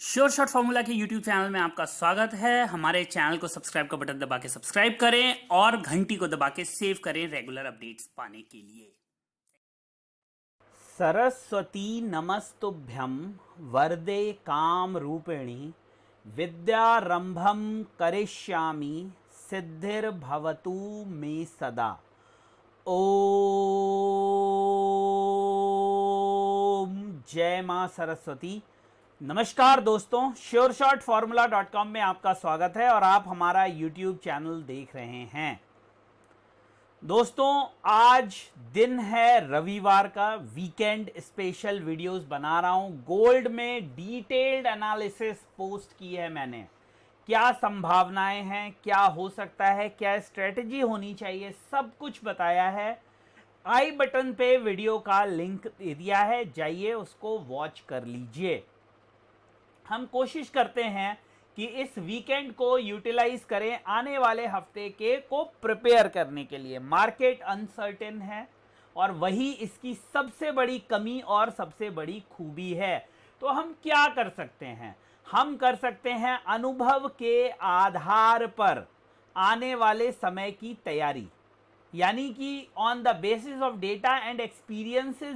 Sure shot formula के YouTube channel में आपका स्वागत है। हमारे चैनल को सब्सक्राइब का बटन दबा के सब्सक्राइब करें और घंटी को दबा के सेव करें रेगुलर अपडेट्स पाने के लिए। सरस्वती नमस्तुभ्यं वरदे काम रूपिणी विद्यारंभं करिष्यामि सिद्धिर्भवतु मे सदा। ओम जय मां सरस्वती। नमस्कार दोस्तों, श्योरशॉटफॉर्मूला.com में आपका स्वागत है और आप हमारा यूट्यूब चैनल देख रहे हैं। दोस्तों, आज दिन है रविवार का, वीकेंड स्पेशल वीडियोस बना रहा हूं। गोल्ड में डिटेल्ड एनालिसिस पोस्ट की है मैंने। क्या संभावनाएं हैं, क्या हो सकता है, क्या स्ट्रेटजी होनी चाहिए, सब कुछ बताया है। आई बटन पे वीडियो का लिंक दे दिया है, जाइए उसको वॉच कर लीजिए। हम कोशिश करते हैं कि इस वीकेंड को यूटिलाइज करें आने वाले हफ्ते के को प्रिपेयर करने के लिए। मार्केट अनसर्टेन है और वही इसकी सबसे बड़ी कमी और सबसे बड़ी खूबी है। तो हम क्या कर सकते हैं? हम कर सकते हैं अनुभव के आधार पर आने वाले समय की तैयारी, यानी कि on the basis of data and experiences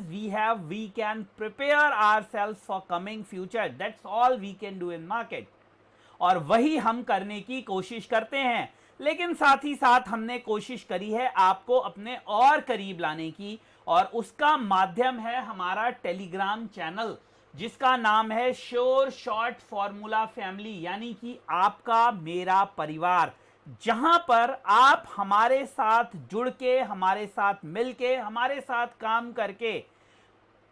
we can prepare ourselves for coming future. That's all we can do in market, और वही हम करने की कोशिश करते हैं। लेकिन साथ ही साथ हमने कोशिश करी है आपको अपने और करीब लाने की, और उसका माध्यम है हमारा टेलीग्राम चैनल, जिसका नाम है श्योर शॉट फॉर्मूला फैमिली, यानी कि आपका मेरा परिवार, जहां पर आप हमारे साथ जुड़ के, हमारे साथ मिलके, हमारे साथ काम करके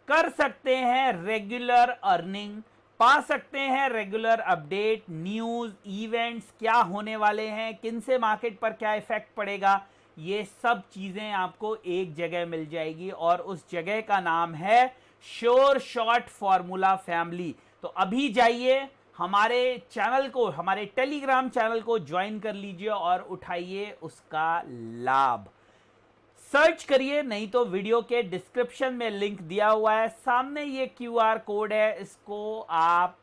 कर सकते हैं रेगुलर अर्निंग, पा सकते हैं रेगुलर अपडेट, न्यूज, इवेंट्स, क्या होने वाले हैं, किन से मार्केट पर क्या इफेक्ट पड़ेगा, ये सब चीजें आपको एक जगह मिल जाएगी। और उस जगह का नाम है श्योर शॉट फॉर्मूला फैमिली। तो अभी जाइए हमारे चैनल को, हमारे टेलीग्राम चैनल को ज्वाइन कर लीजिए और उठाइए उसका लाभ। सर्च करिए, नहीं तो वीडियो के डिस्क्रिप्शन में लिंक दिया हुआ है, सामने ये क्यूआर कोड है, इसको आप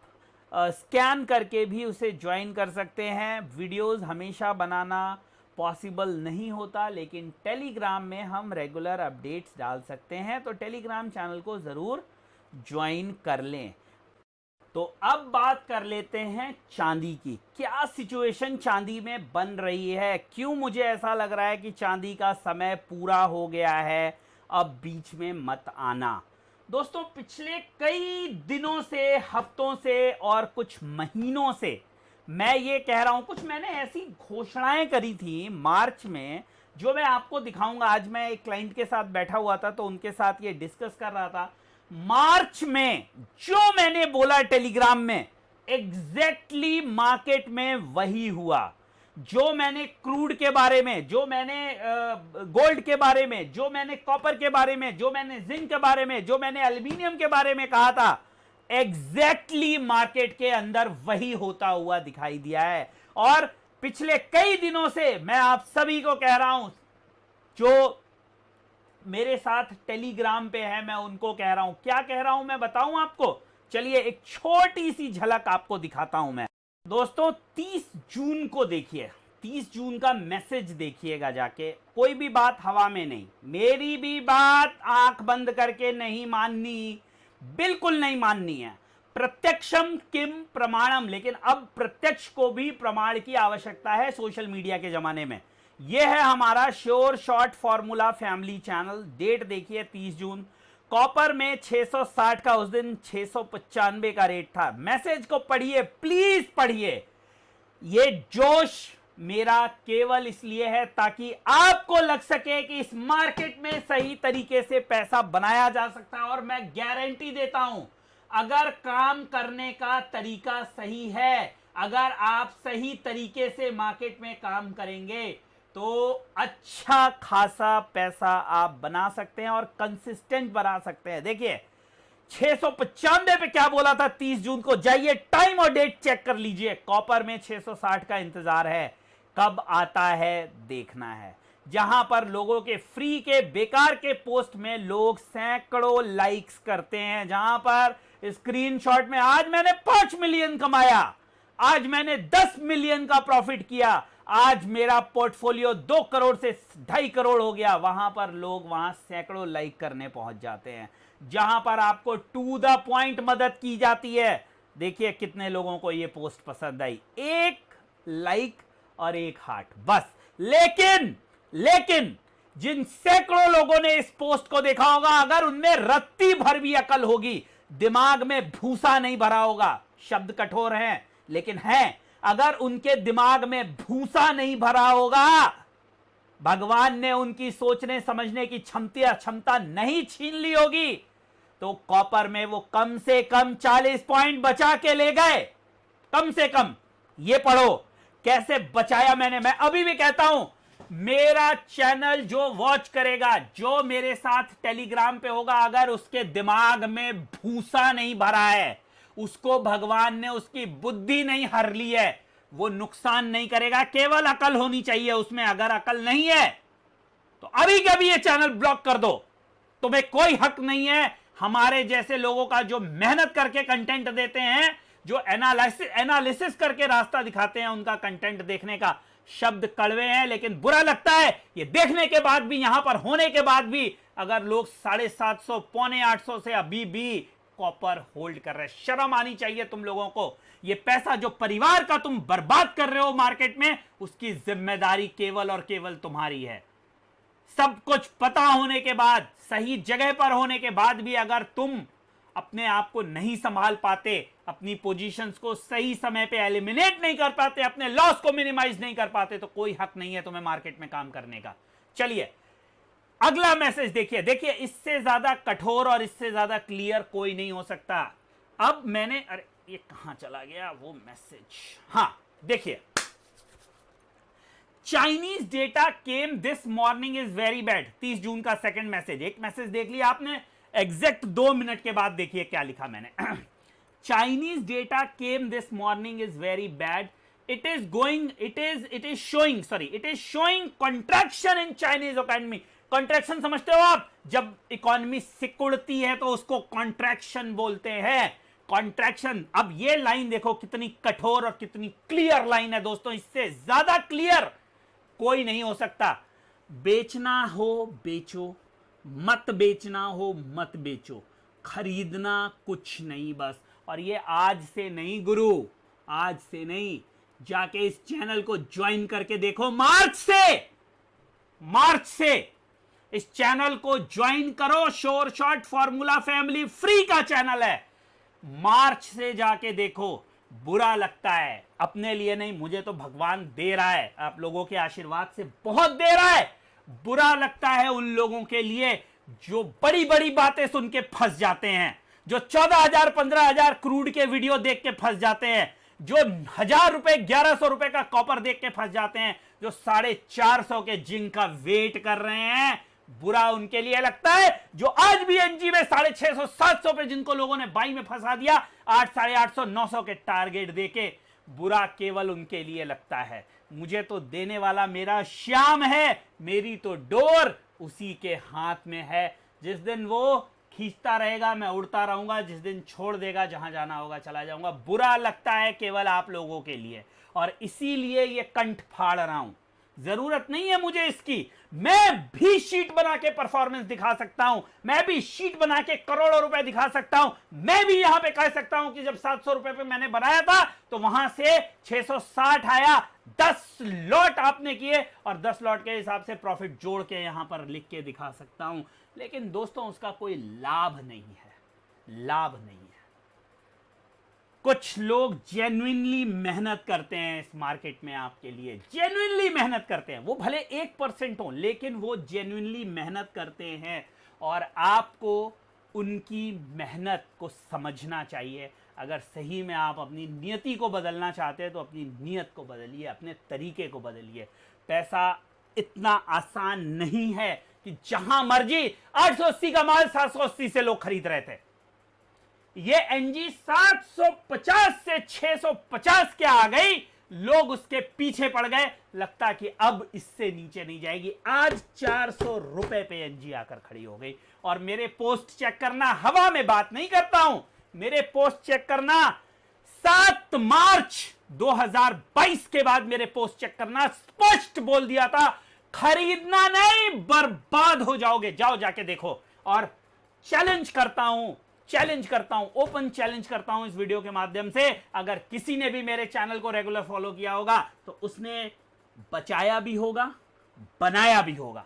स्कैन करके भी उसे ज्वाइन कर सकते हैं। वीडियोस हमेशा बनाना पॉसिबल नहीं होता, लेकिन टेलीग्राम में हम रेगुलर अपडेट्स डाल सकते हैं, तो टेलीग्राम चैनल को ज़रूर ज्वाइन कर लें। तो अब बात कर लेते हैं चांदी की। क्या सिचुएशन चांदी में बन रही है, क्यों मुझे ऐसा लग रहा है कि चांदी का समय पूरा हो गया है, अब बीच में मत आना। दोस्तों, पिछले कई दिनों से, हफ्तों से और कुछ महीनों से मैं ये कह रहा हूं, कुछ मैंने ऐसी घोषणाएं करी थी मार्च में, जो मैं आपको दिखाऊंगा। आज मैं एक क्लाइंट के साथ बैठा हुआ था, तो उनके साथ ये डिस्कस कर रहा था। मार्च में जो मैंने बोला टेलीग्राम में, एग्जैक्टली मार्केट में वही हुआ। जो मैंने क्रूड के बारे में, जो मैंने गोल्ड के बारे में, जो मैंने कॉपर के बारे में, जो मैंने जिंक के बारे में, जो मैंने एल्यूमिनियम के बारे में कहा था, एग्जैक्टली मार्केट के अंदर वही होता हुआ दिखाई दिया है। और पिछले कई दिनों से मैं आप सभी को कह रहा हूं, जो मेरे साथ टेलीग्राम पे है, मैं उनको कह रहा हूं। क्या कह रहा हूं मैं बताऊं आपको? चलिए एक छोटी सी झलक आपको दिखाता हूं मैं। दोस्तों, 30 जून को देखिए, 30 जून का मैसेज देखिएगा जाके। कोई भी बात हवा में नहीं, मेरी भी बात आंख बंद करके नहीं माननी, बिल्कुल नहीं माननी है। प्रत्यक्षम किम प्रमाणम, लेकिन अब प्रत्यक्ष को भी प्रमाण की आवश्यकता है सोशल मीडिया के जमाने में। यह है हमारा sure shot formula family channel. Date देखिए 30 जून। कॉपर में 660 का उस दिन 695 का रेट था। मैसेज को पढ़िए, प्लीज पढ़िए। ये जोश मेरा केवल इसलिए है ताकि आपको लग सके कि इस मार्केट में सही तरीके से पैसा बनाया जा सकता है। और मैं गारंटी देता हूं, अगर काम करने का तरीका सही है, अगर आप सही तरीके से मार्केट में काम करेंगे, तो अच्छा खासा पैसा आप बना सकते हैं और कंसिस्टेंट बना सकते हैं। देखिए 695 पे क्या बोला था 30 जून को, जाइए टाइम और डेट चेक कर लीजिए। कॉपर में 660 का इंतजार है, कब आता है देखना है। जहां पर लोगों के फ्री के बेकार के पोस्ट में लोग सैकड़ों लाइक्स करते हैं, जहां पर स्क्रीनशॉट में आज मैंने 5 मिलियन कमाया, आज मैंने 10 मिलियन का प्रॉफिट किया, आज मेरा पोर्टफोलियो 2 करोड़ से 2.5 करोड़ हो गया। वहां पर लोग वहां सैकड़ों लाइक करने पहुंच जाते हैं, जहां पर आपको टू द पॉइंट मदद की जाती है। देखिए कितने लोगों को यह पोस्ट पसंद आई, 1 लाइक और 1 हार्ट बस। लेकिन जिन सैकड़ों लोगों ने इस पोस्ट को देखा होगा, अगर उनमें रत्ती भर भी अकल होगी, दिमाग में भूसा नहीं भरा होगा, शब्द कठोर हैं लेकिन हैं, अगर उनके दिमाग में भूसा नहीं भरा होगा, भगवान ने उनकी सोचने समझने की क्षमता नहीं छीन ली होगी, तो कॉपर में वो कम से कम 40 पॉइंट बचा के ले गए। कम से कम ये पढ़ो कैसे बचाया मैंने। मैं अभी भी कहता हूं, मेरा चैनल जो वॉच करेगा, जो मेरे साथ टेलीग्राम पे होगा, अगर उसके दिमाग में भूसा नहीं भरा है, उसको भगवान ने उसकी बुद्धि नहीं हर ली है, वो नुकसान नहीं करेगा। केवल अकल होनी चाहिए उसमें। अगर अकल नहीं है तो अभी कभी ये चैनल ब्लॉक कर दो। तुम्हें कोई हक नहीं है हमारे जैसे लोगों का, जो मेहनत करके कंटेंट देते हैं, जो एनालिसिस करके रास्ता दिखाते हैं, उनका कंटेंट देखने का। शब्द कड़वे हैं लेकिन बुरा लगता है ये देखने के बाद भी, यहां पर होने के बाद भी, अगर लोग 750 पौने 800 से अभी भी कॉपर होल्ड कर रहे हैं। शर्म आनी चाहिए तुम लोगों को। ये पैसा जो परिवार का तुम बर्बाद कर रहे हो मार्केट में, उसकी जिम्मेदारी केवल और केवल तुम्हारी है। सब कुछ पता होने के बाद, सही जगह पर होने के बाद भी अगर तुम अपने आप को नहीं संभाल पाते, अपनी पोजीशंस को सही समय पे एलिमिनेट नहीं कर पाते, अपने लॉस को मिनिमाइज नहीं कर पाते, तो कोई हक नहीं है तुम्हें मार्केट में काम करने का। चलिए अगला मैसेज देखिए। देखिए इससे ज्यादा कठोर और इससे ज्यादा क्लियर कोई नहीं हो सकता। अब मैंने, अरे ये कहां चला गया वो मैसेज, हां देखिए, Chinese data came this morning is very bad. 30 जून का सेकंड मैसेज। एक मैसेज देख लिया आपने, एग्जैक्ट 2 मिनट के बाद देखिए क्या लिखा मैंने। Chinese data came this morning is very bad, it is showing contraction in Chinese economy। contraction समझते हो आप? जब इकोनॉमी सिकुड़ती है तो उसको contraction बोलते हैं। contraction। अब ये लाइन देखो कितनी कठोर और कितनी क्लियर लाइन है दोस्तों, इससे ज्यादा क्लियर कोई नहीं हो सकता। बेचना हो बेचो, मत बेचना हो मत बेचो, खरीदना कुछ नहीं बस। और ये आज से नहीं गुरु, आज से नहीं, जाके इस चैनल को ज्वाइन करके देखो। मार्च से इस चैनल को ज्वाइन करो। Sure shot formula family free का चैनल है। मार्च से जाके देखो। बुरा लगता है, अपने लिए नहीं, मुझे तो भगवान दे रहा है, आप लोगों के आशीर्वाद से बहुत दे रहा है। बुरा लगता है उन लोगों के लिए जो बड़ी बड़ी बातें सुन के फंस जाते हैं, जो 14,000 15,000 क्रूड के वीडियो देख के फंस जाते हैं, जो 1,000 रुपए 1,100 रुपए का कॉपर देख के फंस जाते हैं, जो 450 के जिंक का वेट कर रहे हैं। बुरा उनके लिए लगता है जो आज भी एनजी में 650 700 पे जिनको लोगों ने बाई में फंसा दिया, 8 850 900 के टारगेट देके। बुरा केवल उनके लिए लगता है। मुझे तो देने वाला मेरा श्याम है, मेरी तो डोर उसी के हाथ में है। जिस दिन वो खींचता रहेगा मैं उड़ता रहूंगा, जिस दिन छोड़ देगा जहां जाना होगा चला जाऊंगा। बुरा लगता है केवल आप लोगों के लिए, और इसीलिए ये कंठ फाड़ रहा हूं। जरूरत नहीं है मुझे इसकी, मैं भी शीट बना के परफॉर्मेंस दिखा सकता हूं, मैं भी शीट बना के करोड़ों रुपए दिखा सकता हूं। मैं भी यहां पे कह सकता हूं कि जब 700 रुपए पे मैंने बनाया था तो वहां से 660 आया, 10 लॉट आपने किए और 10 लॉट के हिसाब से प्रॉफिट जोड़ के यहां पर लिख के दिखा सकता हूं। लेकिन दोस्तों उसका कोई लाभ नहीं है, लाभ नहीं है। कुछ लोग जेन्युइनली मेहनत करते हैं इस मार्केट में आपके लिए, जेन्युइनली मेहनत करते हैं। वो भले 1% हो, लेकिन वो जेन्युइनली मेहनत करते हैं और आपको उनकी मेहनत को समझना चाहिए। अगर सही में आप अपनी नियति को बदलना चाहते हैं तो अपनी नियत को बदलिए, अपने तरीके को बदलिए। पैसा इतना आसान नहीं है कि जहां मर्जी 880 का माल 780 से लोग खरीद रहे थे। ये एनजी 750 से 650 के आ गई, लोग उसके पीछे पड़ गए। लगता कि अब इससे नीचे नहीं जाएगी। आज 400 रुपए पे एनजी आकर खड़ी हो गई। और मेरे पोस्ट चेक करना, हवा में बात नहीं करता हूं, मेरे पोस्ट चेक करना, 7 मार्च 2022 के बाद मेरे पोस्ट चेक करना, स्पष्ट बोल दिया था खरीदना नहीं, बर्बाद हो जाओगे। जाओ जाके देखो। और चैलेंज करता हूं, ओपन चैलेंज करता हूं इस वीडियो के माध्यम से, अगर किसी ने भी मेरे चैनल को रेगुलर फॉलो किया होगा तो उसने बचाया भी होगा, बनाया भी होगा,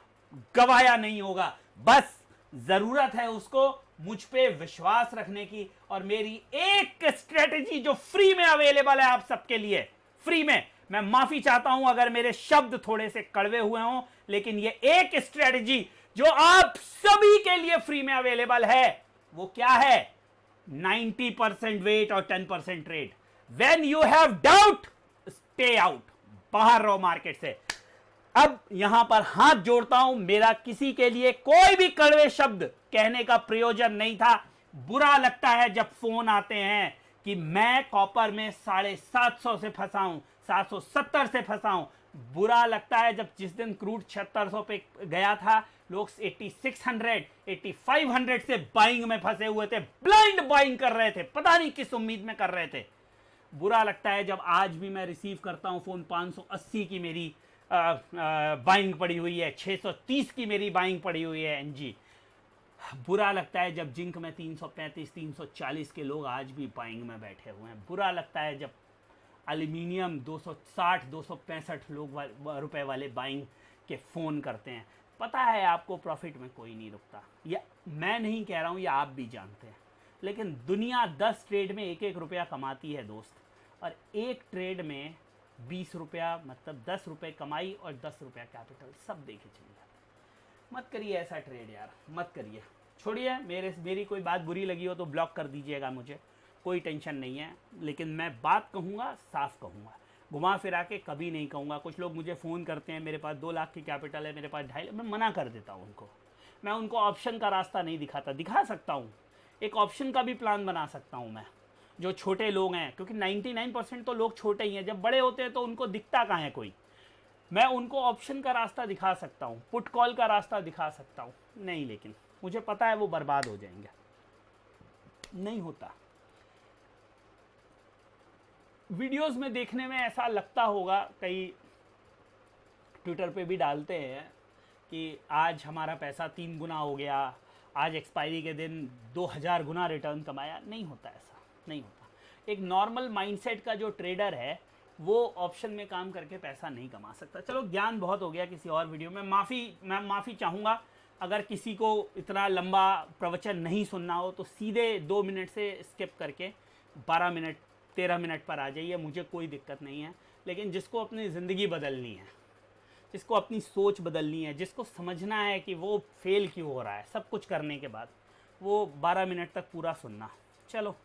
गवाया नहीं होगा। बस जरूरत है उसको मुझ पे विश्वास रखने की, और मेरी एक स्ट्रेटेजी जो फ्री में अवेलेबल है आप सबके लिए, फ्री में। मैं माफी चाहता हूं अगर मेरे शब्द थोड़े से कड़वे हुए हों, लेकिन ये एक स्ट्रेटेजी जो आप सभी के लिए फ्री में अवेलेबल है, वो क्या है? 90% वेट और 10% trade. When you have doubt, stay out, बाहर रहो मार्केट से। अब यहां पर हाथ जोड़ता हूं, मेरा किसी के लिए कोई भी कड़वे शब्द कहने का प्रयोजन नहीं था। बुरा लगता है जब फोन आते हैं कि मैं कॉपर में 750 से फंसा हूं, 770 से फंसा हूं। बुरा लगता है जब जिस दिन क्रूड 7600 पे गया था, लोग 8600, 8500 से बाइंग में फंसे हुए थे, ब्लाइंड बाइंग कर रहे थे, पता नहीं किस उम्मीद में कर रहे थे। बुरा लगता है जब आज भी मैं रिसीव करता हूं फोन, 580 की मेरी बाइंग पड़ी हुई है, 630 की मेरी बाइंग पड़ी हुई है एनजी। बुरा लगता है जब जिंक में 335, 340 के लोग आज भी बाइंग में बैठे हुए हैं। बुरा लगता है जब एल्यूमिनियम 260, 265 रुपए वाले बाइंग के फ़ोन करते हैं। पता है आपको प्रॉफिट में कोई नहीं रुकता, या मैं नहीं कह रहा हूँ, या आप भी जानते हैं। लेकिन दुनिया 10 ट्रेड में 1-1 रुपया कमाती है दोस्त, और एक ट्रेड में 20 रुपया, मतलब 10 रुपये कमाई और 10 रुपया कैपिटल, सब देखे चले जाते। मत करिए ऐसा ट्रेड यार, मत करिए, छोड़िए। मेरी कोई बात बुरी लगी हो तो ब्लॉक कर दीजिएगा मुझे, कोई टेंशन नहीं है। लेकिन मैं बात कहूँगा, साफ कहूँगा, घुमा फिरा के कभी नहीं कहूँगा। कुछ लोग मुझे फ़ोन करते हैं, मेरे पास 2 लाख की कैपिटल है, मेरे पास 2.5 लाख, मैं मना कर देता हूँ उनको। मैं उनको ऑप्शन का रास्ता नहीं दिखा सकता हूँ। एक ऑप्शन का भी प्लान बना सकता हूँ मैं, जो छोटे लोग हैं, क्योंकि 99% तो लोग छोटे ही हैं। जब बड़े होते हैं तो उनको दिखता कहाँ है कोई। मैं उनको ऑप्शन का रास्ता दिखा सकता हूँ, पुट कॉल का रास्ता दिखा सकता हूँ। नहीं, लेकिन मुझे पता है वो बर्बाद हो जाएंगे, नहीं होता। वीडियोस में देखने में ऐसा लगता होगा, कई ट्विटर पे भी डालते हैं कि आज हमारा पैसा 3 गुना हो गया, आज एक्सपायरी के दिन 2000 गुना रिटर्न कमाया। नहीं होता, ऐसा नहीं होता। एक नॉर्मल माइंडसेट का जो ट्रेडर है वो ऑप्शन में काम करके पैसा नहीं कमा सकता। चलो, ज्ञान बहुत हो गया, किसी और वीडियो में मैं माफ़ी चाहूँगा। अगर किसी को इतना लंबा प्रवचन नहीं सुनना हो तो सीधे 2 मिनट से स्किप करके 12 मिनट 13 मिनट पर आ जाइए, मुझे कोई दिक्कत नहीं है। लेकिन जिसको अपनी ज़िंदगी बदलनी है, जिसको अपनी सोच बदलनी है, जिसको समझना है कि वो फेल क्यों हो रहा है सब कुछ करने के बाद, वो 12 मिनट तक पूरा सुनना। चलो,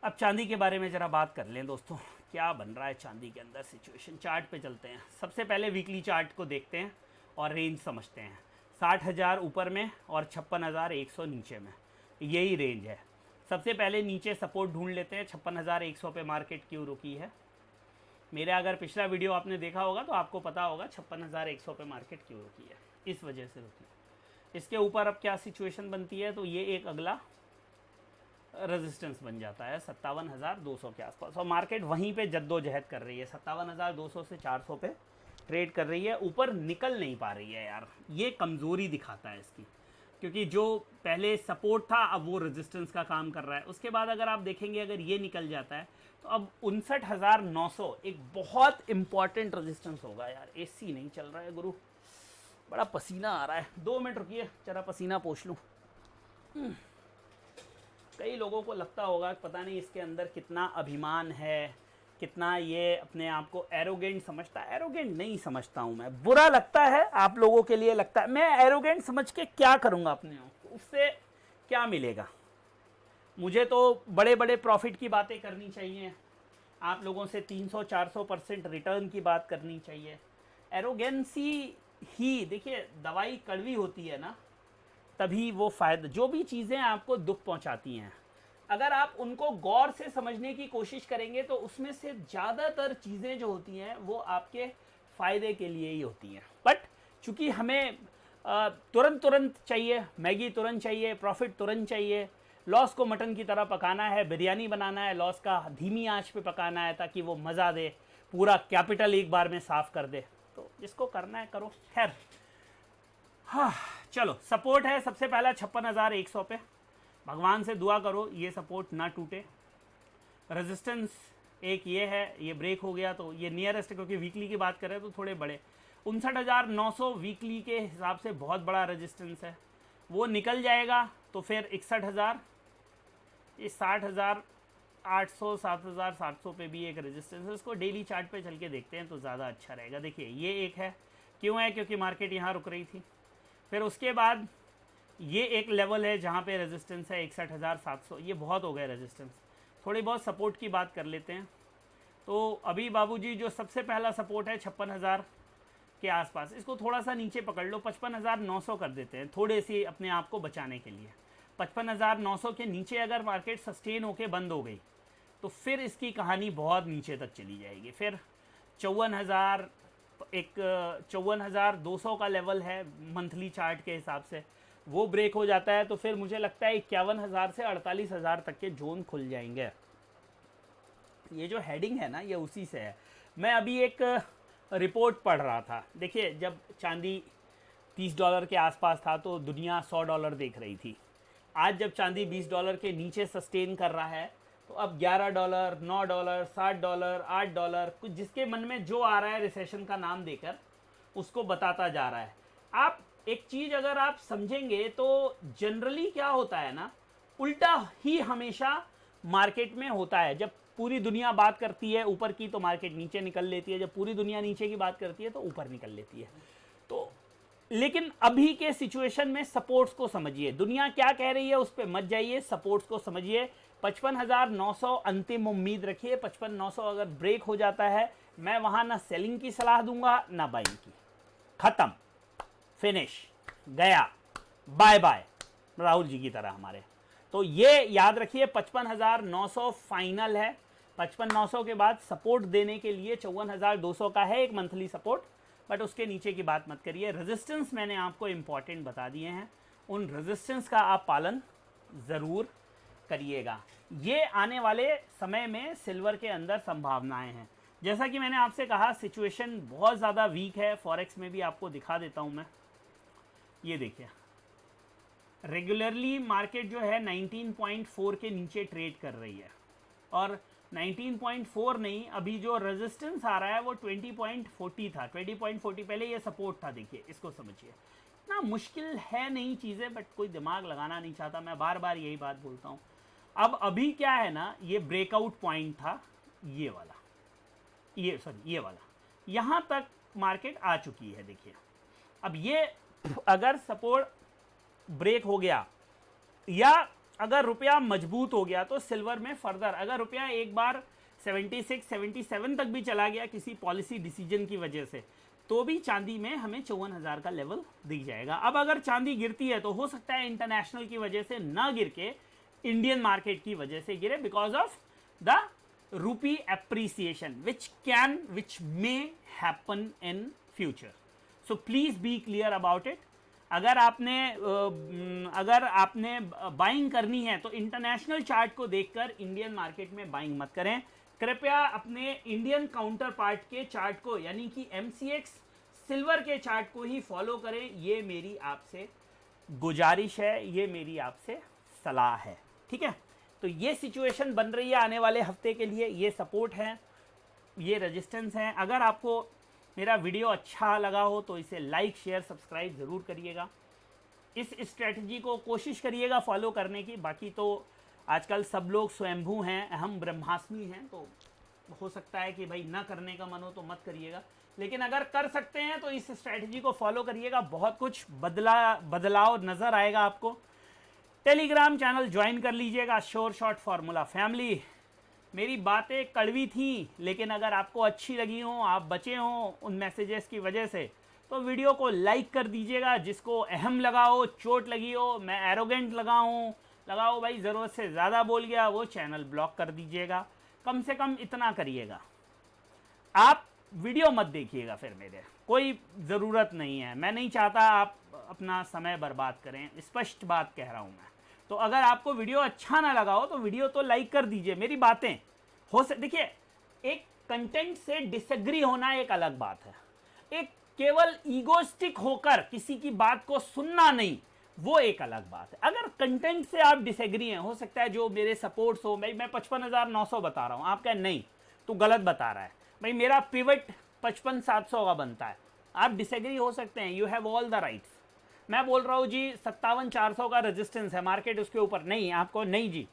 अब चांदी के बारे में ज़रा बात कर लें दोस्तों। क्या बन रहा है चांदी के अंदर सिचुएशन? चार्ट पे चलते हैं। सबसे पहले वीकली चार्ट को देखते हैं और रेंज समझते हैं। 60,000 ऊपर में और 56,100 नीचे में, यही रेंज है। सबसे पहले नीचे सपोर्ट ढूंढ लेते हैं। 56,100 पे मार्केट क्यों रुकी है? मेरा अगर पिछला वीडियो आपने देखा होगा तो आपको पता होगा 56,100 पे मार्केट क्यों रुकी है, इस वजह से रुकी है। इसके ऊपर अब क्या सिचुएशन बनती है, तो ये एक अगला रेजिस्टेंस बन जाता है 57,200 के आसपास, और मार्केट वहीं पे जद्दोजहद कर रही है। 57,200 से 400 पे ट्रेड कर रही है, ऊपर निकल नहीं पा रही है यार। ये कमज़ोरी दिखाता है इसकी, क्योंकि जो पहले सपोर्ट था अब वो रेजिस्टेंस का काम कर रहा है। उसके बाद अगर आप देखेंगे, अगर ये निकल जाता है तो अब 59,900 एक बहुत इंपॉर्टेंट रेजिस्टेंस होगा यार। एसी नहीं चल रहा है गुरु, बड़ा पसीना आ रहा है। 2 मिनट रुकिए, जरा पसीना पोंछ लूँ। कई लोगों को लगता होगा पता नहीं इसके अंदर कितना अभिमान है, कितना ये अपने आप को एरोगेंट समझता है। एरोगेंट नहीं समझता हूँ मैं, बुरा लगता है आप लोगों के लिए लगता है। मैं एरोगेंट समझ के क्या करूँगा अपने आप को, उससे क्या मिलेगा? मुझे तो बड़े बड़े प्रॉफिट की बातें करनी चाहिए, आप लोगों से 300-400% रिटर्न की बात करनी चाहिए। एरोगेंसी ही, देखिए, दवाई कड़वी होती है ना, तभी वो फ़ायदा, जो भी चीज़ें आपको दुख पहुंचाती हैं, अगर आप उनको गौर से समझने की कोशिश करेंगे तो उसमें से ज़्यादातर चीज़ें जो होती हैं वो आपके फ़ायदे के लिए ही होती हैं। बट चूँकि हमें तुरंत चाहिए, मैगी तुरंत चाहिए, प्रॉफिट तुरंत चाहिए, लॉस को मटन की तरह पकाना है, बिरयानी बनाना है, लॉस का धीमी आंच पे पकाना है ताकि वो मज़ा दे, पूरा कैपिटल एक बार में साफ कर दे। तो जिसको करना है करो। खैर, हाँ चलो, सपोर्ट है सबसे पहला 56,100 पे। भगवान से दुआ करो ये सपोर्ट ना टूटे। रेजिस्टेंस एक ये है, ये ब्रेक हो गया तो ये नियरेस्ट, क्योंकि वीकली की बात करें तो थोड़े बड़े 59,900 वीकली के हिसाब से बहुत बड़ा रेजिस्टेंस है। वो निकल जाएगा तो फिर 61,000, ये 60,800 7,700 पे भी एक रेजिस्टेंस है। इसको डेली चार्ट पे चल के देखते हैं तो ज़्यादा अच्छा रहेगा। देखिए ये एक है, क्यों है? क्योंकि मार्केट यहाँ रुक रही थी। फिर उसके बाद ये एक लेवल है जहाँ पे रेजिस्टेंस है 61,700। ये बहुत हो गए रेजिस्टेंस। थोड़ी बहुत सपोर्ट की बात कर लेते हैं। तो अभी बाबूजी जो सबसे पहला सपोर्ट है 56,000 के आसपास, इसको थोड़ा सा नीचे पकड़ लो, 55,900 कर देते हैं थोड़े से अपने आप को बचाने के लिए। 55,900 के नीचे अगर मार्केट सस्टेन होके बंद हो गई तो फिर इसकी कहानी बहुत नीचे तक चली जाएगी। फिर 54,000, एक 54,200 का लेवल है मंथली चार्ट के हिसाब से, वो ब्रेक हो जाता है तो फिर मुझे लगता है 51,000 से 48,000 तक के जोन खुल जाएंगे। ये जो हेडिंग है ना, ये उसी से है। मैं अभी एक रिपोर्ट पढ़ रहा था। देखिए, जब चांदी $30 के आसपास था तो दुनिया $100 देख रही थी। आज जब चांदी $20 के नीचे सस्टेन कर रहा है तो अब $11, $9, $60, $8, कुछ जिसके मन में जो आ रहा है रिसेशन का नाम देकर उसको बताता जा रहा है। आप एक चीज़ अगर आप समझेंगे तो जनरली क्या होता है ना, उल्टा ही हमेशा मार्केट में होता है। जब पूरी दुनिया बात करती है ऊपर की तो मार्केट नीचे निकल लेती है, जब पूरी दुनिया नीचे की बात करती है तो ऊपर निकल लेती है। तो लेकिन अभी के सिचुएशन में सपोर्ट्स को समझिए, दुनिया क्या कह रही है उस पर मत जाइए, सपोर्ट्स को समझिए। 55,900 अंतिम उम्मीद रखिए। 55,900 अगर ब्रेक हो जाता है, मैं वहां ना सेलिंग की सलाह दूंगा ना बाइंग की। खत्म, फिनिश, गया, बाय बाय, राहुल जी की तरह हमारे। तो ये याद रखिए, 55,900 फाइनल है। 55,900 के बाद सपोर्ट देने के लिए 54,200 का है एक मंथली सपोर्ट, बट उसके नीचे की बात मत करिए। रेजिस्टेंस मैंने आपको इंपॉर्टेंट बता दिए हैं, उन रेजिस्टेंस का आप पालन ज़रूर करिएगा। ये आने वाले समय में सिल्वर के अंदर संभावनाएं हैं। जैसा कि मैंने आपसे कहा, सिचुएशन बहुत ज़्यादा वीक है। फॉरेक्स में भी आपको दिखा देता हूँ मैं। ये देखिए, रेगुलरली मार्केट जो है 19.4 के नीचे ट्रेड कर रही है, और 19.4 नहीं, अभी जो रेजिस्टेंस आ रहा है वो 20.40 था। 20.40 पहले ये सपोर्ट था। देखिए, इसको समझिए। इतना मुश्किल है नहीं चीज़ें, बट कोई दिमाग लगाना नहीं चाहता। मैं बार बार यही बात बोलता हूँ। अब अभी क्या है ना, ये ब्रेकआउट पॉइंट था, ये वाला, ये वाला, यहाँ तक मार्केट आ चुकी है। देखिए, अब ये अगर सपोर्ट ब्रेक हो गया या अगर रुपया मजबूत हो गया तो सिल्वर में फर्दर, अगर रुपया एक बार 76 77 तक भी चला गया किसी पॉलिसी डिसीजन की वजह से, तो भी चांदी में हमें 54,000 का लेवल दिख जाएगा। अब अगर चांदी गिरती है तो हो सकता है इंटरनेशनल की वजह से ना गिर के इंडियन मार्केट की वजह से गिरे, because of the rupee appreciation which may happen in future. So please be clear about it. अगर आपने बाइंग करनी है तो इंटरनेशनल चार्ट को देखकर इंडियन मार्केट में बाइंग मत करें। कृपया अपने इंडियन काउंटर पार्ट के चार्ट को, यानी कि MCX सिल्वर के चार्ट को ही फॉलो करें। ये मेरी आपसे गुजारिश है, ये मेरी आपसे सलाह है, ठीक है। तो ये सिचुएशन बन रही है आने वाले हफ्ते के लिए। ये सपोर्ट है, ये रेजिस्टेंस है। अगर आपको मेरा वीडियो अच्छा लगा हो तो इसे लाइक, शेयर, सब्सक्राइब ज़रूर करिएगा। इस स्ट्रेटजी को कोशिश करिएगा फॉलो करने की। बाकी तो आजकल सब लोग स्वयंभू हैं, अहम ब्रह्मास्मि हैं, तो हो सकता है कि भाई ना करने का मन हो तो मत करिएगा, लेकिन अगर कर सकते हैं तो इस स्ट्रेटजी को फॉलो करिएगा। बहुत कुछ बदलाव नज़र आएगा आपको। टेलीग्राम चैनल ज्वाइन कर लीजिएगा, श्योर शॉट फार्मूला फैमिली। मेरी बातें कड़वी थी, लेकिन अगर आपको अच्छी लगी हो, आप बचे हों उन मैसेजेस की वजह से, तो वीडियो को लाइक कर दीजिएगा। जिसको अहम लगा हो, चोट लगी हो, मैं एरोगेंट लगाओ भाई ज़रूरत से ज़्यादा बोल गया, वो चैनल ब्लॉक कर दीजिएगा। कम से कम इतना करिएगा। आप वीडियो मत देखिएगा फिर, मेरे कोई ज़रूरत नहीं है। मैं नहीं चाहता आप अपना समय बर्बाद करें, स्पष्ट बात कह रहा हूँ मैं। तो अगर आपको वीडियो अच्छा ना लगा हो तो वीडियो तो लाइक कर दीजिए। मेरी बातें देखिए, एक कंटेंट से डिसएग्री होना एक अलग बात है, एक केवल ईगोस्टिक होकर किसी की बात को सुनना नहीं, वो एक अलग बात है। अगर कंटेंट से आप डिसएग्री हैं, हो सकता है जो मेरे सपोर्ट्स हो, मैं 55,900 बता रहा हूं, आप कहें नहीं तो गलत बता रहा है, भाई मेरा पिवट 55,700 का बनता है, आप डिसएग्री हो सकते हैं, you have all the rights. मैं बोल रहा हूं जी 57,400 का रेजिस्टेंस है मार्केट, उसके ऊपर नहीं, आपको नहीं जी,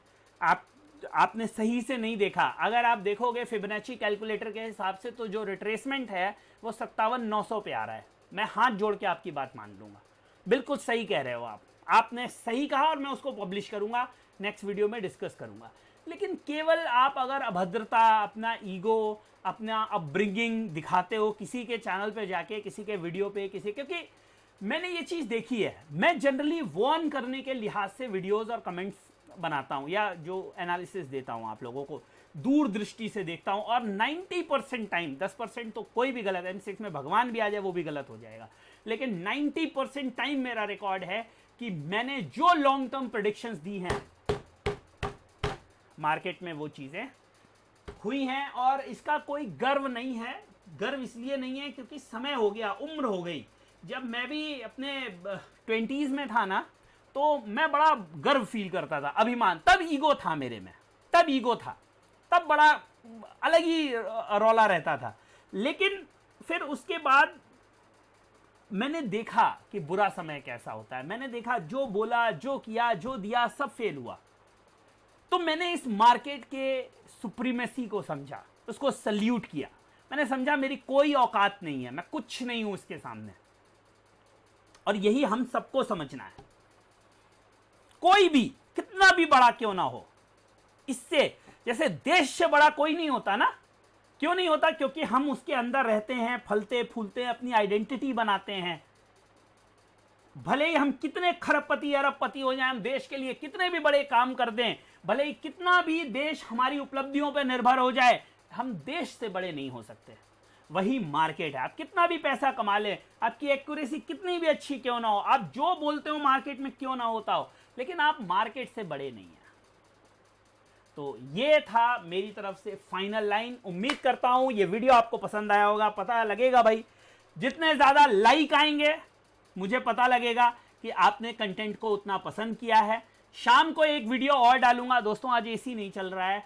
आपने सही से नहीं देखा। अगर आप देखोगे फिबोनाची कैलकुलेटर के हिसाब से तो जो रिट्रेसमेंट है वो 57,900 पे आ रहा है। मैं हाथ जोड़ के आपकी बात मान लूंगा, बिल्कुल सही कह रहे हो आपने सही कहा, और मैं उसको पब्लिश करूंगा, नेक्स्ट वीडियो में डिस्कस करूंगा। लेकिन केवल आप अगर अभद्रता, अपना ईगो, अपना अपब्रिंगिंग दिखाते हो किसी के चैनल पे जाके, किसी के वीडियो पे, क्योंकि मैंने ये चीज़ देखी है, मैं जनरली वार्न करने के लिहाज से वीडियोस और कमेंट्स बनाता हूं या जो एनालिसिस देता हूं आप लोगों को, दूरदृष्टि से देखता हूं, और 90% टाइम, 10% तो कोई भी गलत, M6 में भगवान भी आ जाए वो भी गलत हो जाएगा, लेकिन 90% टाइम मेरा रिकॉर्ड है कि मैंने जो लॉन्ग टर्म प्रेडिक्शंस दी हैं मार्केट में वो चीज़ें हुई हैं, और इसका कोई गर्व नहीं है। गर्व इसलिए नहीं है क्योंकि समय हो गया, उम्र हो गई। जब मैं भी अपने 20s में था ना, तो मैं बड़ा गर्व फील करता था, अभिमान, तब ईगो था मेरे में, तब ईगो था, तब बड़ा अलग ही रौला रहता था। लेकिन फिर उसके बाद मैंने देखा कि बुरा समय कैसा होता है, मैंने देखा जो बोला, जो किया, जो दिया, सब फेल हुआ। तो मैंने इस मार्केट के सुप्रीमेसी को समझा, उसको सल्यूट किया। मैंने समझा मेरी कोई औकात नहीं है, मैं कुछ नहीं हूं उसके सामने, और यही हम सबको समझना है। कोई भी कितना भी बड़ा क्यों ना हो, इससे जैसे देश से बड़ा कोई नहीं होता ना, क्यों नहीं होता? क्योंकि हम उसके अंदर रहते हैं, फलते फूलते हैं, अपनी आइडेंटिटी बनाते हैं। भले ही हम कितने खरबपति अरबपति हो जाएं, हम देश के लिए कितने भी बड़े काम कर दें, भले ही कितना भी देश हमारी उपलब्धियों पर निर्भर हो जाए, हम देश से बड़े नहीं हो सकते। वही मार्केट है, आप कितना भी पैसा कमा लें, आपकी एक्यूरेसी कितनी भी अच्छी क्यों ना हो, आप जो बोलते हो मार्केट में क्यों ना होता हो, लेकिन आप मार्केट से बड़े नहीं हैं। तो ये था मेरी तरफ से फाइनल लाइन। उम्मीद करता हूं ये वीडियो आपको पसंद आया होगा। पता लगेगा भाई, जितने ज्यादा लाइक आएंगे मुझे पता लगेगा कि आपने कंटेंट को उतना पसंद किया है। शाम को एक वीडियो और डालूंगा दोस्तों, आज एसी नहीं चल रहा है,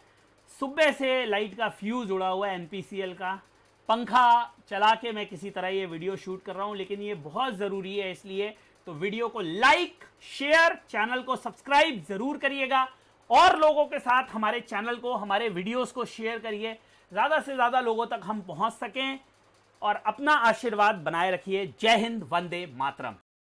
सुबह से लाइट का फ्यूज उड़ा हुआ है, NPCL का पंखा चला के मैं किसी तरह ये वीडियो शूट कर रहा हूं, लेकिन ये बहुत ज़रूरी है, इसलिए तो वीडियो को लाइक, शेयर, चैनल को सब्सक्राइब ज़रूर करिएगा, और लोगों के साथ हमारे चैनल को, हमारे वीडियोस को शेयर करिए, ज़्यादा से ज़्यादा लोगों तक हम पहुंच सकें, और अपना आशीर्वाद बनाए रखिए। जय हिंद, वंदे मातरम।